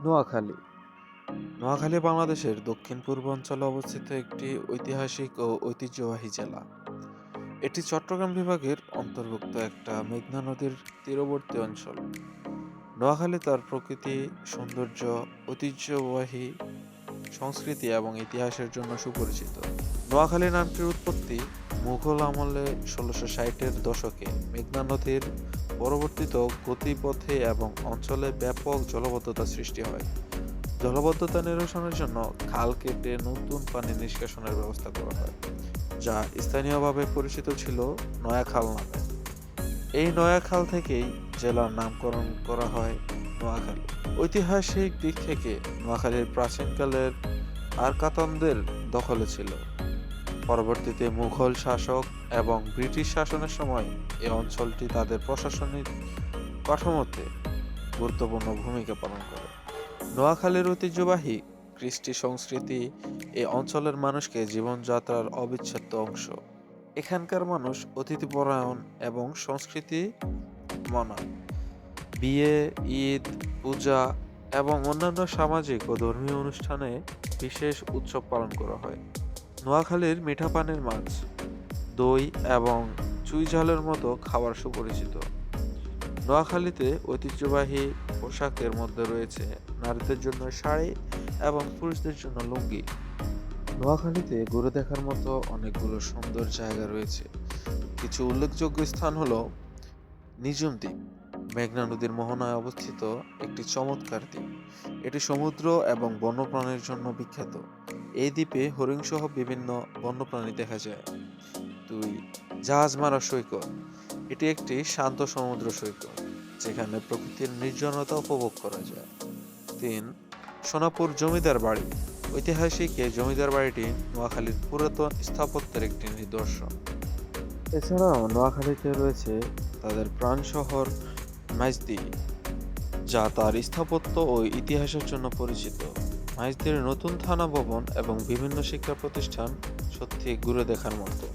নোয়াখালী নোয়াখালী বাংলাদেশের দক্ষিণ-পূর্ব অঞ্চলে অবস্থিত একটি ঐতিহাসিক ও ঐতিহ্যবাহী জেলা। এটি চট্টগ্রাম বিভাগের অন্তর্ভুক্ত একটা মেঘনা নদীর তীরবর্তী অঞ্চল। নোয়াখালী তার প্রকৃতি, সৌন্দর্য, ঐতিহ্যবাহী সংস্কৃতি এবং ইতিহাসের জন্য সুপরিচিত। নোয়াখালী নামটির উৎপত্তি মুঘল আমলে ১৬৬০-এর দশকে মেঘনা নদীর পরবর্তীত গতিপথে এবং অঞ্চলে ব্যাপক জলাবদ্ধতা সৃষ্টি হয়। জলাবদ্ধতা নিরসনের জন্য খাল কেটে নতুন পানি নিষ্কাশনের ব্যবস্থা করা হয়, যা স্থানীয়ভাবে পরিচিত ছিল নয়াখাল নামে। এই নয়াখাল থেকেই জেলার নামকরণ করা হয় নোয়াখালী। ঐতিহাসিক দিক থেকে নোয়াখালীর প্রাচীনকালের আরকাতনদের দখলে ছিল। পরবর্তীতে মুঘল শাসক এবং ব্রিটিশ শাসনের সময় এই অঞ্চলটি তাদের প্রশাসনিক কাঠামোতে গুরুত্বপূর্ণ ভূমিকা পালন করে। নোয়াখালীর ঐতিহ্যবাহী কৃষ্টি সংস্কৃতি এই অঞ্চলের মানুষকে জীবনযাত্রার অবিচ্ছেদ্য অংশ। এখানকার মানুষ অতিথিপরায়ণ এবং সংস্কৃতি মানায়। বিয়ে, ঈদ, পূজা এবং অন্যান্য সামাজিক ও ধর্মীয় অনুষ্ঠানে বিশেষ উৎসব পালন করা হয়। নোয়াখালীর মিঠা পানির মাছ, দই এবং চুই ঝালের মতো খাবার সুপরিচিত। নোয়াখালীতে ঐতিহ্যবাহী পোশাকের মধ্যে রয়েছে নারীদের জন্য শাড়ি এবং পুরুষদের জন্য লুঙ্গি। নোয়াখালীতে ঘুরে দেখার মতো অনেকগুলো সুন্দর জায়গা রয়েছে। কিছু উল্লেখযোগ্য স্থান হলো নিঝুম দ্বীপ, মেঘনা নদীর মোহনায় অবস্থিত একটি চমৎকার দ্বীপ। এটি সমুদ্র এবং বন্যপ্রাণীর জন্য বিখ্যাত। এই দ্বীপে হরিণ সহ বিভিন্ন বন্যপ্রাণী দেখা যায়। ২. জাহাজ মারা সৈকত, এটি একটি শান্ত সমুদ্র সৈকত যেখানে প্রকৃতির নির্জনতা উপভোগ করা যায়। ৩. সোনাপুর জমিদার বাড়ি, ঐতিহাসিক এই জমিদার বাড়িটি নোয়াখালীর পুরাতন স্থাপত্যের একটি নিদর্শন। এছাড়াও নোয়াখালীতে রয়েছে তাদের প্রাণ শহর মাইজদী, যা তার স্থাপত্য ও ইতিহাসের জন্য পরিচিত। মাইজদীর নতুন থানা ভবন এবং বিভিন্ন শিক্ষা প্রতিষ্ঠান সত্যি ঘুরে দেখার মতো।